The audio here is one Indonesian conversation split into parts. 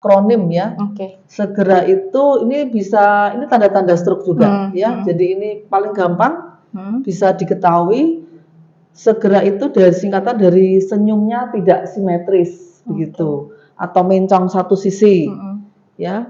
kronim ya. Segera itu ini tanda-tanda stroke juga ya. Jadi ini paling gampang bisa diketahui. Segera itu dari singkatan dari senyumnya tidak simetris begitu atau mencong satu sisi ya.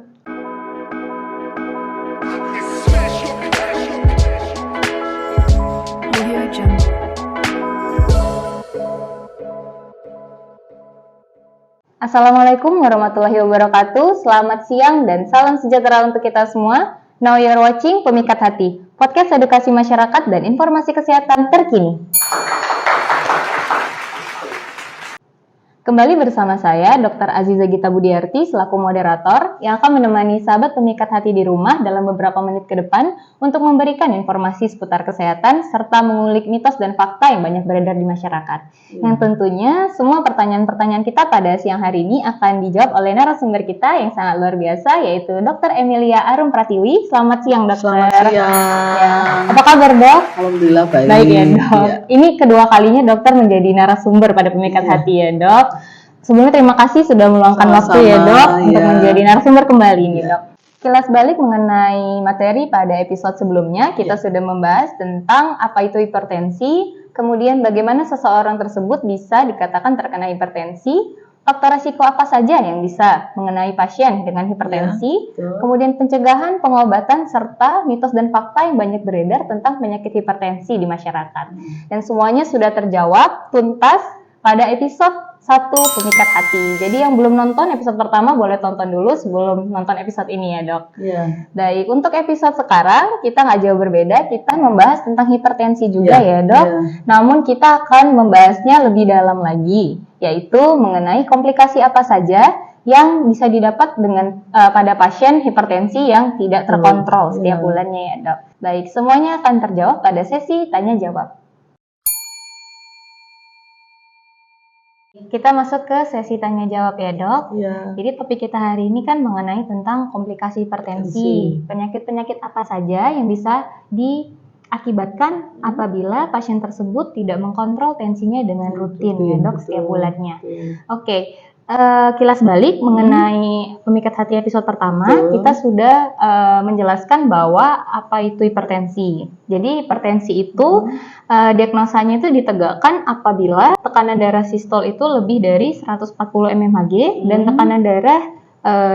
Assalamualaikum warahmatullahi wabarakatuh. Selamat siang dan salam sejahtera untuk kita semua. Now you're watching Pemikat Hati, podcast edukasi masyarakat dan informasi kesehatan terkini. Kembali bersama saya, Dr. Aziza Gita Budiarti, selaku moderator, yang akan menemani sahabat pemikat hati di rumah dalam beberapa menit ke depan untuk memberikan informasi seputar kesehatan, serta mengulik mitos dan fakta yang banyak beredar di masyarakat. Yang tentunya, semua pertanyaan-pertanyaan kita pada siang hari ini akan dijawab oleh narasumber kita yang sangat luar biasa, yaitu Dr. Emilia Arum Pratiwi. Selamat siang, Dokter. Selamat siang. Ya. Apa kabar, Dok? Alhamdulillah baik. Baik ya, Dok. Ya. Ini kedua kalinya dokter menjadi narasumber pada pemikat hati ya, Dok. Sebelumnya terima kasih sudah meluangkan waktu ya, Dok, untuk menjadi narasumber kembali nih, Dok. Kilas balik mengenai materi pada episode sebelumnya, kita sudah membahas tentang apa itu hipertensi, kemudian bagaimana seseorang tersebut bisa dikatakan terkena hipertensi, faktor risiko apa saja yang bisa mengenai pasien dengan hipertensi, kemudian pencegahan, pengobatan, serta mitos dan fakta yang banyak beredar tentang penyakit hipertensi di masyarakat. Dan semuanya sudah terjawab tuntas pada episode 1 Pemikat Hati. Jadi yang belum nonton episode pertama boleh tonton dulu sebelum nonton episode ini ya, Dok. Baik, untuk episode sekarang kita nggak jauh berbeda, kita membahas tentang hipertensi juga ya, Dok. Namun kita akan membahasnya lebih dalam lagi, yaitu mengenai komplikasi apa saja yang bisa didapat dengan pada pasien hipertensi yang tidak terkontrol setiap bulannya ya, Dok. Baik, semuanya akan terjawab pada sesi tanya jawab. Kita masuk ke sesi tanya jawab ya, Dok. Jadi topik kita hari ini kan mengenai tentang komplikasi hipertensi. Penyakit-penyakit apa saja yang bisa diakibatkan apabila pasien tersebut tidak mengkontrol tensinya dengan rutin ya, Dok, setiap bulannya. Oke. Kilas balik mengenai Pemikat Hati episode pertama, kita sudah menjelaskan bahwa apa itu hipertensi. Jadi hipertensi itu diagnosanya itu ditegakkan apabila tekanan darah sistol itu lebih dari 140 mmHg dan tekanan darah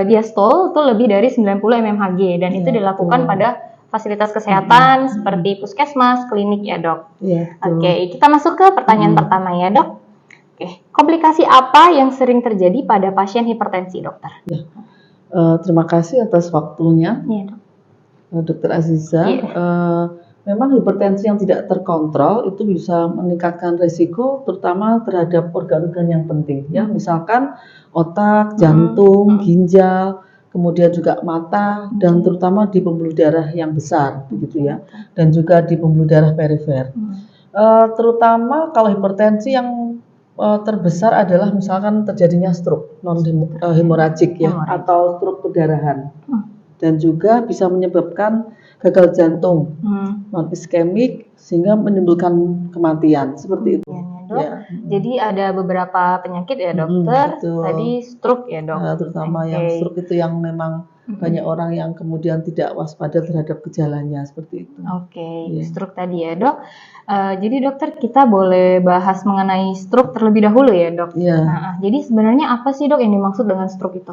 diastol itu lebih dari 90 mmHg, dan itu dilakukan pada fasilitas kesehatan seperti puskesmas, klinik ya, Dok. Oke, kita masuk ke pertanyaan pertama ya, Dok. Komplikasi apa yang sering terjadi pada pasien hipertensi, Dokter? Terima kasih atas waktunya, Dokter Aziza. Memang hipertensi yang tidak terkontrol itu bisa meningkatkan risiko, terutama terhadap organ-organ yang penting, ya, misalkan otak, jantung, ginjal, kemudian juga mata, dan terutama di pembuluh darah yang besar, begitu ya, dan juga di pembuluh darah perifer. Terutama kalau hipertensi yang terbesar adalah misalkan terjadinya stroke non hemoragik ya, atau stroke perdarahan, dan juga bisa menyebabkan gagal jantung non iskemik sehingga menimbulkan kematian seperti itu. Jadi ada beberapa penyakit ya, Dokter. Tadi stroke ya, Dok. Terutama yang stroke itu yang memang banyak orang yang kemudian tidak waspada terhadap gejalanya seperti itu. Stroke tadi ya, Dok. Jadi Dokter, kita boleh bahas mengenai stroke terlebih dahulu ya, Dok. Jadi sebenarnya apa sih, Dok, yang dimaksud dengan stroke itu?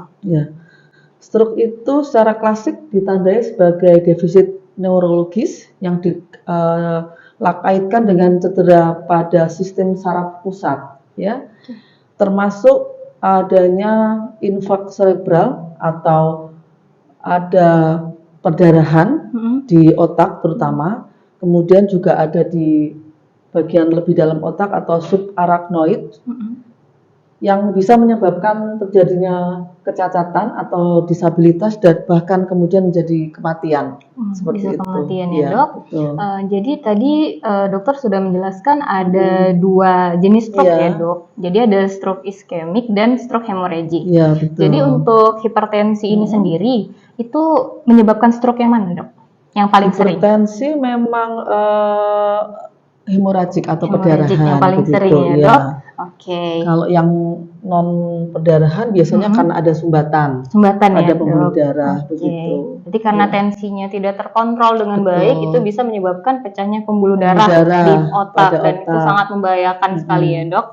Stroke itu secara klasik ditandai sebagai defisit neurologis yang dikaitkan dengan cedera pada sistem saraf pusat, ya, termasuk adanya infark cerebral atau ada perdarahan di otak terutama, kemudian juga ada di bagian lebih dalam otak atau subarachnoid yang bisa menyebabkan terjadinya kecacatan atau disabilitas dan bahkan kemudian menjadi kematian. Seperti bisa kematian ya, Dok. Jadi tadi dokter sudah menjelaskan ada dua jenis stroke ya, Dok. Jadi ada stroke iskemik dan stroke hemoragik. Jadi untuk hipertensi ini sendiri itu menyebabkan stroke yang mana, Dok? Yang paling sering? Hipertensi memang hemoragik atau perdarahan yang paling begitu, sering ya, Dok. Oke. Kalau yang non perdarahan biasanya karena ada sumbatan Sumbatan pada ya, pembuluh Dok. darah Oke. begitu. Jadi karena Ya. tensinya tidak terkontrol dengan Betul. baik, itu bisa menyebabkan pecahnya pembuluh Pembuluh darah darah di otak pada dan itu otak. sangat membahayakan sekali ya, Dok.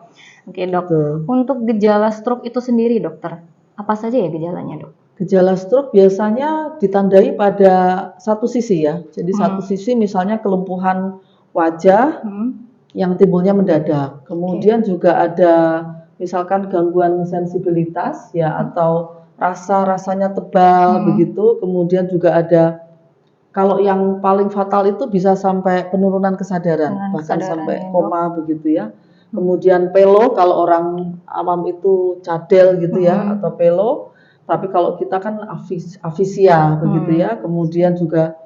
Oke, Dok. Betul. Untuk gejala stroke itu sendiri, Dokter, apa saja ya gejalanya, Dok? Gejala stroke biasanya ditandai pada satu sisi ya. Jadi satu sisi misalnya kelumpuhan wajah yang timbulnya mendadak. Kemudian juga ada misalkan gangguan sensibilitas ya atau rasanya tebal begitu. Kemudian juga ada kalau yang paling fatal itu bisa sampai penurunan kesadaran, bahkan sampai koma begitu ya. Kemudian pelo kalau orang awam itu cadel gitu ya atau pelo. Tapi kalau kita kan afisia begitu ya. Kemudian juga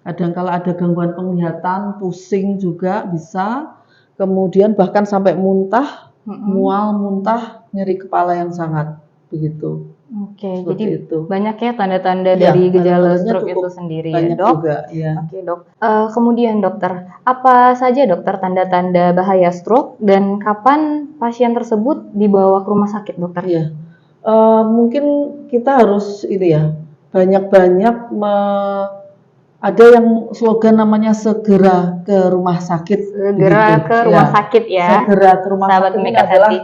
kadang-kala ada gangguan penglihatan, pusing juga bisa. Kemudian bahkan sampai muntah, mual, muntah, nyeri kepala yang sangat begitu. Oke, Seperti jadi itu. banyak ya tanda-tanda Ya, dari gejala tanda-tandanya stroke cukup itu sendiri ya, banyak Dok. juga, ya. Oke, Dok. Kemudian dokter, apa saja dokter tanda-tanda bahaya stroke dan kapan pasien tersebut dibawa ke rumah sakit, dokter? Iya. Mungkin kita harus ini ya, banyak-banyak ada yang slogan namanya segera ke rumah sakit. Segera begitu. ke rumah sakit ya. Segera ke rumah Sahabat sakit ini Pemikat adalah Hati.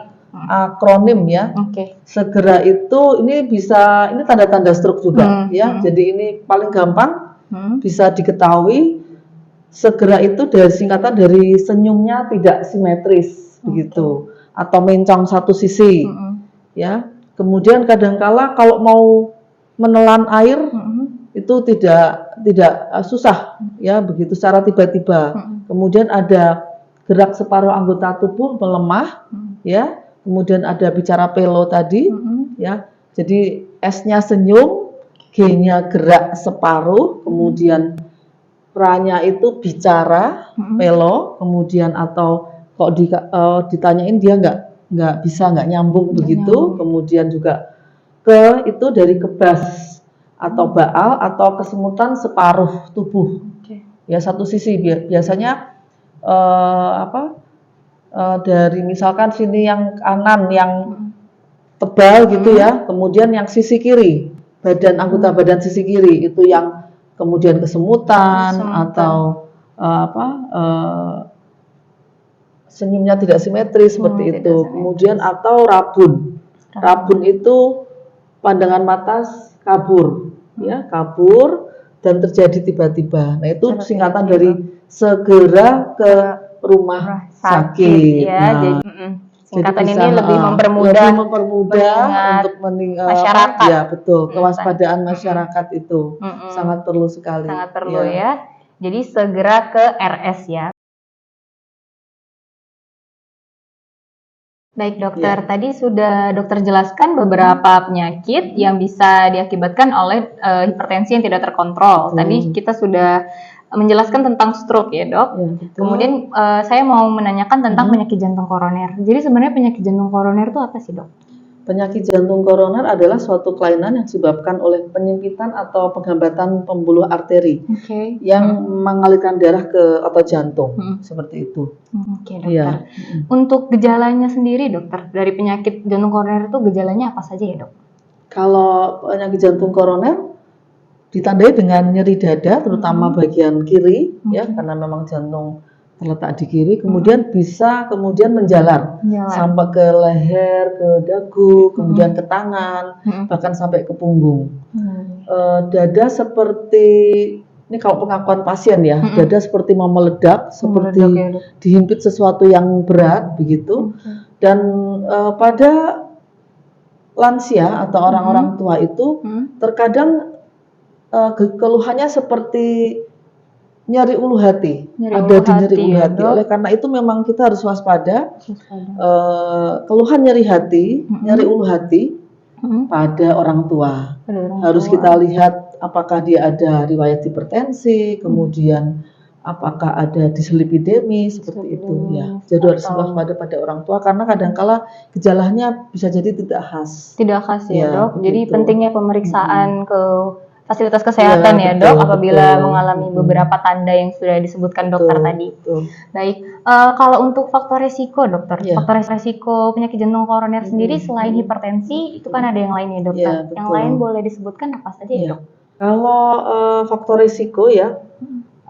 akronim ya. Oke. Segera itu ini bisa, ini tanda-tanda stroke juga ya. Jadi ini paling gampang bisa diketahui. Segera itu dari singkatan dari senyumnya tidak simetris begitu atau mencong satu sisi ya. Kemudian kadangkala kalau mau menelan air itu tidak susah ya begitu secara tiba-tiba. Kemudian ada gerak separuh anggota tubuh melemah ya. Kemudian ada bicara pelo tadi ya. Jadi S-nya senyum, G-nya gerak separuh, kemudian pra-nya itu bicara pelo, kemudian atau kok ditanyain dia nggak bisa nggak nyambung begitu. Kemudian juga ke itu dari kebas atau baal atau kesemutan separuh tubuh ya satu sisi biasanya dari misalkan sini yang kanan yang tebal gitu ya, kemudian yang sisi kiri anggota badan sisi kiri itu yang kemudian kesemutan atau senyumnya tidak simetris seperti itu. Kemudian atau rabun itu pandangan mata kabur ya, kabur dan terjadi tiba-tiba. Nah itu singkatan dari segera ke rumah sakit ya. Nah, singkatan jadi ini lebih mempermudah untuk masyarakat. Ya betul, kewaspadaan masyarakat itu sangat perlu sekali. Sangat perlu ya. Jadi segera ke RS ya. Baik dokter, tadi sudah dokter jelaskan beberapa penyakit yang bisa diakibatkan oleh hipertensi yang tidak terkontrol. Tadi kita sudah menjelaskan tentang stroke ya dok. Kemudian saya mau menanyakan tentang penyakit jantung koroner. Jadi sebenarnya penyakit jantung koroner itu apa sih dok? Penyakit jantung koroner adalah suatu kelainan yang disebabkan oleh penyempitan atau penghambatan pembuluh arteri yang mengalirkan darah ke otot jantung, seperti itu. Oke, dokter. Untuk gejalanya sendiri dokter, dari penyakit jantung koroner itu gejalanya apa saja ya dok? Kalau penyakit jantung koroner ditandai dengan nyeri dada, terutama bagian kiri, ya karena memang jantung terletak di kiri, kemudian bisa menjalar sampai ke leher, ke dagu, kemudian ke tangan, bahkan sampai ke punggung. Dada seperti, ini kalau pengakuan pasien ya, dada seperti mau meledak, seperti dihimpit sesuatu yang berat, begitu. Dan pada lansia atau orang-orang tua itu, terkadang keluhannya seperti nyeri ulu hati, nyeri ulu hati. Oleh karena itu memang kita harus waspada. Keluhan nyeri hati, nyeri ulu hati pada orang tua. Harus kita lihat apakah dia ada riwayat hipertensi, kemudian apakah ada dislipidemi seperti itu ya. Jadi harus waspada pada orang tua karena kadangkala gejalanya bisa jadi tidak khas. Tidak khas ya dok. Jadi pentingnya pemeriksaan ke fasilitas kesehatan ya, betul, Dok, apabila betul. mengalami beberapa tanda yang sudah disebutkan Betul, dokter tadi. betul. Baik, kalau untuk faktor resiko, dokter, Iya. faktor resiko penyakit jantung koroner sendiri selain hipertensi, itu kan ada yang lain ya, dokter. Iya, Yang betul. lain boleh disebutkan apa saja ya, Iya. Dok? Kalau faktor risiko ya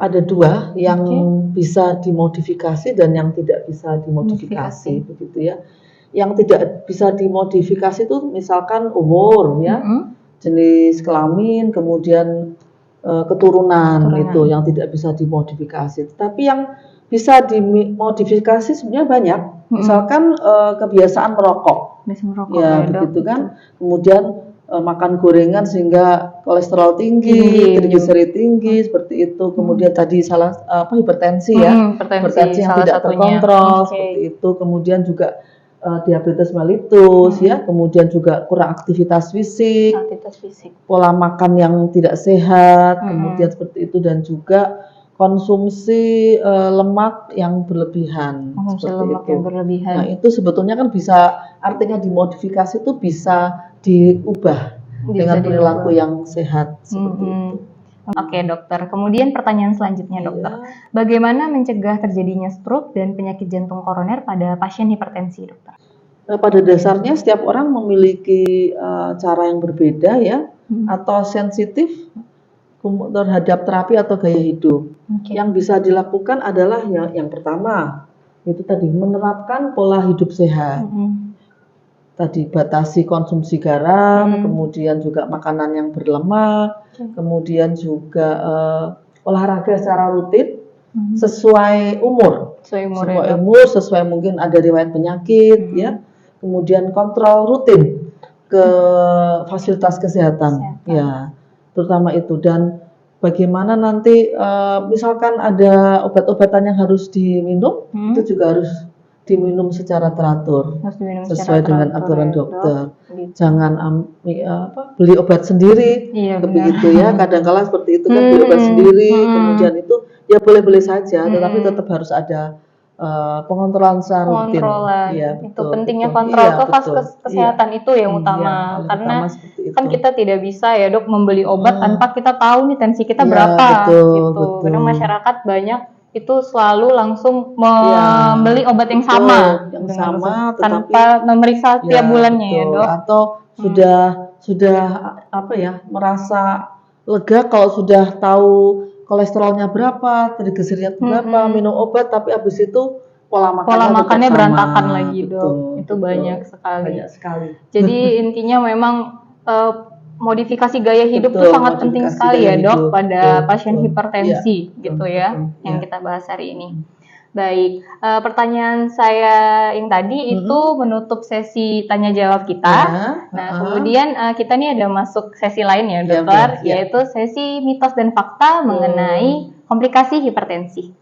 ada dua, yang bisa dimodifikasi dan yang tidak bisa dimodifikasi, begitu ya. Yang tidak bisa dimodifikasi itu misalkan umur ya, jenis kelamin, kemudian keturunan itu yang tidak bisa dimodifikasi. Tapi yang bisa dimodifikasi sebenarnya banyak. Misalkan kebiasaan merokok, ya begitu kan. Kemudian makan gorengan sehingga kolesterol tinggi, triglycerid tinggi, seperti itu. Kemudian tadi hipertensi ya, hipertensi yang tidak terkontrol, seperti itu. Kemudian juga diabetes mellitus ya, kemudian juga kurang aktivitas fisik, pola makan yang tidak sehat, kemudian seperti itu, dan juga konsumsi lemak yang berlebihan, seperti itu. Nah itu sebetulnya kan bisa, artinya dimodifikasi itu bisa diubah dengan perilaku yang sehat, seperti itu. Oke, dokter. Kemudian pertanyaan selanjutnya, dokter. Bagaimana mencegah terjadinya stroke dan penyakit jantung koroner pada pasien hipertensi, dokter? Pada dasarnya setiap orang memiliki cara yang berbeda ya, atau sensitif terhadap terapi atau gaya hidup. Yang bisa dilakukan adalah yang pertama, itu tadi menerapkan pola hidup sehat. Tadi batasi konsumsi garam, kemudian juga makanan yang berlemak, kemudian juga olahraga secara rutin sesuai umur, sesuai mungkin ada riwayat penyakit ya, kemudian kontrol rutin ke fasilitas kesehatan ya, terutama itu. Dan bagaimana nanti misalkan ada obat-obatan yang harus diminum, itu juga harus diminum secara teratur, sesuai dengan aturan dokter. Jangan beli obat sendiri, begitu ya. Kadang-kala seperti itu kan, beli obat sendiri, kemudian itu ya boleh-boleh saja, tetapi tetap harus ada pengontrolan secara rutin. Ya, itu pentingnya kontrol ke kesehatan itu yang utama, karena kan kita tidak bisa ya, Dok, membeli obat tanpa kita tahu nih tensi kita berapa, gitu. Karena masyarakat banyak itu selalu langsung membeli obat yang sama, tanpa memeriksa tiap bulannya ya, Dok. Atau sudah merasa lega kalau sudah tahu kolesterolnya berapa, triglyceridnya berapa, minum obat, tapi habis itu pola makannya berantakan lagi, Dok. Itu banyak sekali. Jadi intinya memang modifikasi gaya hidup itu sangat penting sekali ya, Dok, pada pasien hipertensi gitu ya, yang kita bahas hari ini. Baik, pertanyaan saya yang tadi itu menutup sesi tanya jawab kita. Nah, kemudian kita nih ada masuk sesi lain ya, dokter, yaitu sesi mitos dan fakta mengenai komplikasi hipertensi.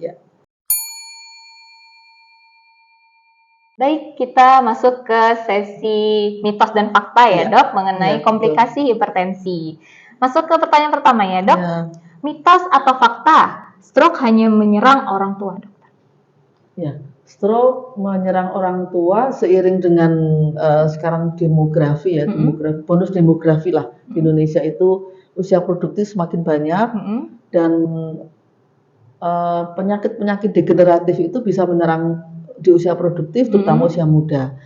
Baik, kita masuk ke sesi mitos dan fakta ya, Dok, mengenai komplikasi hipertensi. Masuk ke pertanyaan pertama ya, Dok. Mitos atau fakta, stroke hanya menyerang orang tua, Dok? Ya, stroke menyerang orang tua seiring dengan sekarang demografi ya, bonus demografi lah. Di Indonesia itu usia produktif semakin banyak, dan penyakit-penyakit degeneratif itu bisa menyerang di usia produktif, terutama usia muda.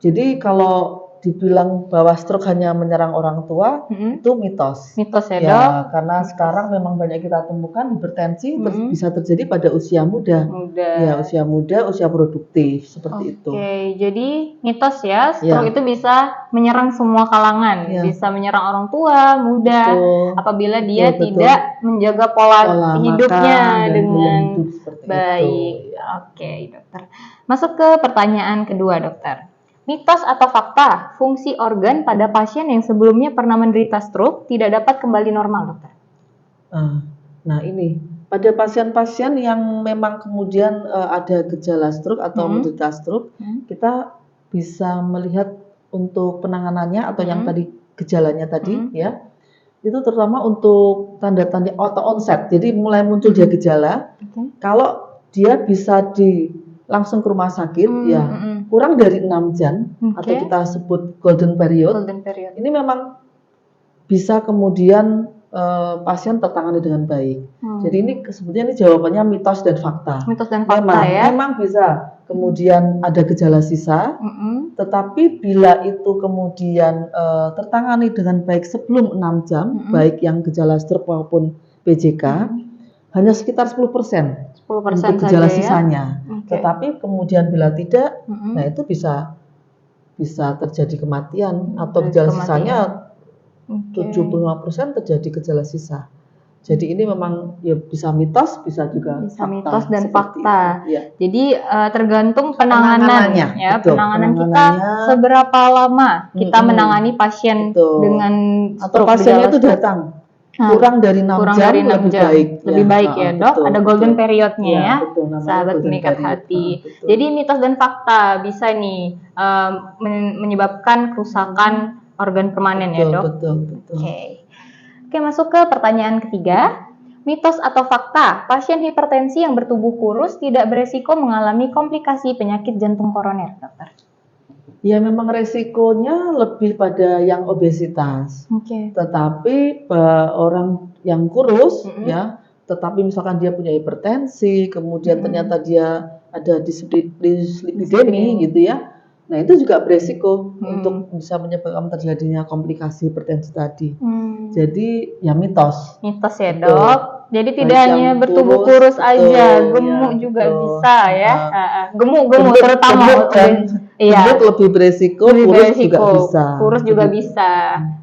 Jadi kalau dibilang bahwa stroke hanya menyerang orang tua, itu mitos. Mitos ya, Dok? Karena sekarang memang banyak kita temukan hipertensi bisa terjadi pada usia muda. Ya, usia muda, usia produktif, seperti itu. Jadi mitos ya, stroke itu bisa menyerang semua kalangan, bisa menyerang orang tua, muda, apabila dia tidak menjaga pola hidupnya dengan baik. Dokter. Masuk ke pertanyaan kedua, dokter. Mitos atau fakta, fungsi organ pada pasien yang sebelumnya pernah menderita stroke tidak dapat kembali normal, dokter? Nah ini, pada pasien-pasien yang memang kemudian ada gejala stroke atau menderita stroke, kita bisa melihat untuk penanganannya atau yang tadi gejalanya tadi ya, itu terutama untuk tanda-tanda auto onset. Jadi mulai muncul dia gejala, kalau dia bisa langsung ke rumah sakit ya kurang dari 6 jam atau kita sebut golden period. Ini memang bisa kemudian pasien tertangani dengan baik. Jadi ini sebetulnya ini jawabannya mitos dan fakta. Mitos dan fakta memang bisa kemudian ada gejala sisa, tetapi bila itu kemudian tertangani dengan baik sebelum 6 jam, baik yang gejala stroke maupun PJK, hanya sekitar 10% untuk gejala sisanya. Tetapi kemudian bila tidak, nah itu bisa terjadi kematian atau gejala sisanya 75% terjadi gejala sisa. Jadi ini memang ya bisa mitos, bisa juga bisa fakta, mitos dan fakta. Ya. Jadi tergantung penanganan ya, betul, penanganan kita seberapa lama kita menangani pasien dengan atau pasiennya itu datang kurang dari 6 jam lebih baik ya dok. Betul, ada golden periodnya ya, sahabat pemikat hati. Jadi mitos dan fakta bisa nih menyebabkan kerusakan organ permanen ya dok. Betul. Oke, masuk ke pertanyaan ketiga. Mitos atau fakta, pasien hipertensi yang bertubuh kurus tidak beresiko mengalami komplikasi penyakit jantung koroner, dokter? Ya memang resikonya lebih pada yang obesitas. Tetapi orang yang kurus ya, tetapi misalkan dia punya hipertensi, kemudian ternyata dia ada dislipidemi gitu ya. Nah itu juga beresiko untuk bisa menyebabkan terjadinya komplikasi hipertensi tadi. Jadi ya mitos. Mitos ya dok. Jadi tidak hanya bertubuh kurus aja, gemuk juga bisa ya. Gemuk terutama. Gemuk lebih beresiko, kurus juga bisa. Kurus juga bisa.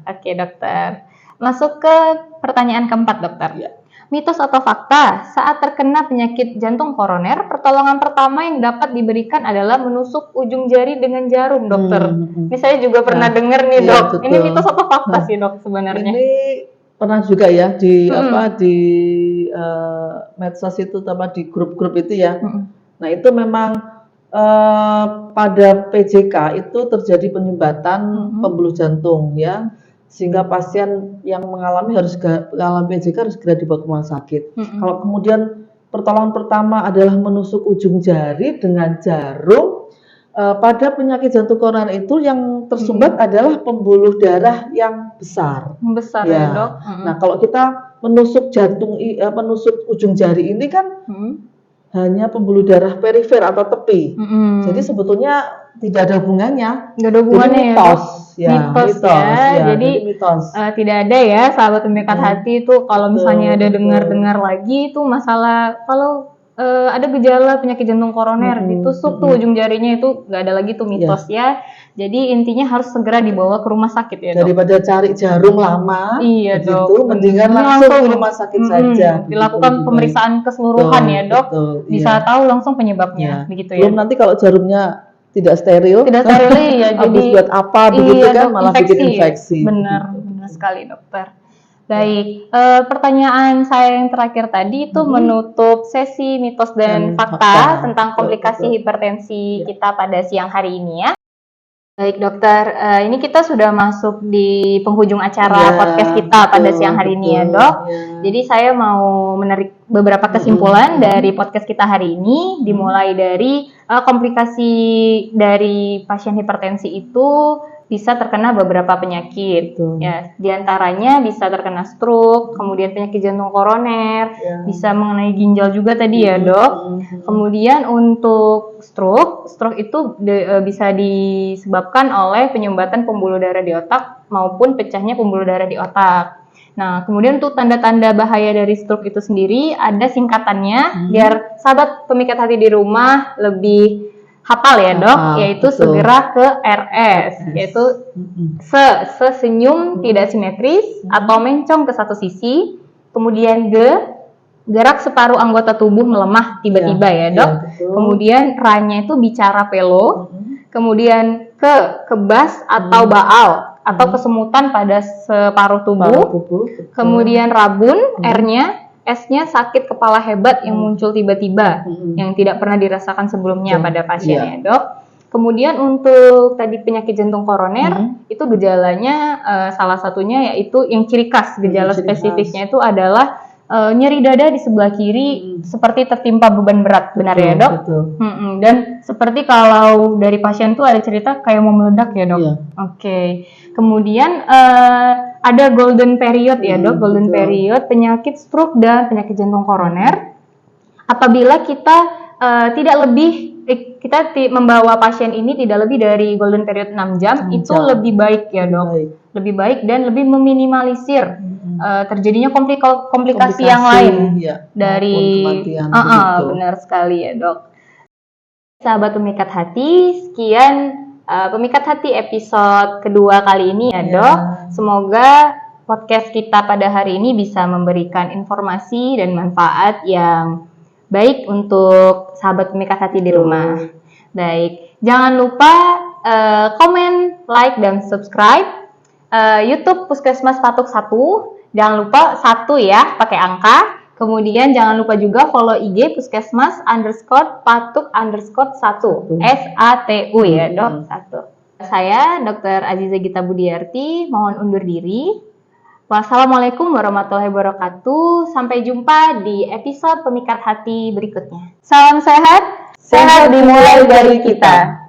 Oke dokter. Masuk ke pertanyaan keempat dokter. Ya. Mitos atau fakta, saat terkena penyakit jantung koroner, pertolongan pertama yang dapat diberikan adalah menusuk ujung jari dengan jarum, dokter. Ini saya juga pernah dengar nih, dok. Betul. Ini mitos atau fakta sih, dok, sebenarnya? Ini pernah juga ya di di medsos itu, di grup-grup itu ya. Nah itu memang pada PJK itu terjadi penyumbatan pembuluh jantung ya. Sehingga pasien yang mengalami PJK harus segera dibawa ke rumah sakit. Kalau kemudian pertolongan pertama adalah menusuk ujung jari dengan jarum, pada penyakit jantung koroner itu yang tersumbat adalah pembuluh darah yang besar. Besar ya dok. Nah kalau kita menusuk menusuk ujung jari ini kan hanya pembuluh darah perifer atau tepi. Jadi sebetulnya tidak ada hubungannya. Tidak ada hubungannya ya. Mitos ya. Jadi mitos. Tidak ada ya sahabat pemikat hati itu kalau misalnya ada dengar-dengar lagi itu masalah kalau ada gejala penyakit jantung koroner ditusuk tuh ujung jarinya itu nggak ada lagi tuh mitos ya. Jadi intinya harus segera dibawa ke rumah sakit ya dok. Daripada cari jarum lama, dok. Mendingan langsung ke rumah sakit saja. Dilakukan pemeriksaan keseluruhan ya dok. Bisa tahu langsung penyebabnya, begitu ya. Belum nanti kalau jarumnya tidak steril ya jadi habis buat apa begitu kan malah bikin infeksi. Benar sekali dokter. Baik, pertanyaan saya yang terakhir tadi itu menutup sesi mitos dan fakta tentang komplikasi hipertensi kita pada siang hari ini ya. Baik dokter, ini kita sudah masuk di penghujung acara podcast kita pada siang hari ini ya dok. Jadi saya mau menarik beberapa kesimpulan dari podcast kita hari ini, dimulai dari komplikasi dari pasien hipertensi itu bisa terkena beberapa penyakit. Ya, diantaranya bisa terkena stroke, kemudian penyakit jantung koroner, bisa mengenai ginjal juga tadi ya dok. Kemudian untuk stroke itu bisa disebabkan oleh penyumbatan pembuluh darah di otak maupun pecahnya pembuluh darah di otak. Nah, kemudian untuk tanda-tanda bahaya dari stroke itu sendiri ada singkatannya biar sahabat pemikat hati di rumah lebih hafal ya dok, yaitu segera ke RS, yaitu senyum tidak simetris atau mencong ke satu sisi, kemudian gerak separuh anggota tubuh melemah tiba-tiba ya dok, kemudian R-nya itu bicara pelo, kemudian kebas atau baal atau kesemutan pada separuh tubuh, kemudian rabun R-nya, S-nya sakit kepala hebat yang muncul tiba-tiba, yang tidak pernah dirasakan sebelumnya pada pasiennya dok. Kemudian untuk tadi penyakit jantung koroner, itu gejalanya salah satunya yaitu yang ciri khas, gejala spesifiknya itu adalah nyeri dada di sebelah kiri seperti tertimpa beban berat, benar ya dok? Betul. Dan seperti kalau dari pasien tuh ada cerita kayak mau meledak ya dok? Iya. Oke. Kemudian ada golden period ya dok, golden betul. period penyakit stroke dan penyakit jantung koroner. Apabila kita membawa pasien ini tidak lebih dari golden period 6 jam, itu lebih baik ya dok. Lebih baik dan lebih meminimalisir terjadinya komplikasi yang lain dari kematian. Benar sekali ya dok. Sahabat Pemikat Hati, sekian Pemikat Hati episode kedua kali ini ya dok. Semoga podcast kita pada hari ini bisa memberikan informasi dan manfaat yang baik untuk sahabat Pemikat Hati di rumah. Baik, jangan lupa komen, like, dan subscribe YouTube Puskesmas Patuk 1. Jangan lupa 1 ya, pakai angka. Kemudian jangan lupa juga follow IG Puskesmas _Patuk _1. SATU ya dok, 1. Saya Dr. Aziza Gita Budiarti, mohon undur diri. Wassalamualaikum warahmatullahi wabarakatuh. Sampai jumpa di episode Pemikat Hati berikutnya. Salam sehat, sehat dimulai dari kita.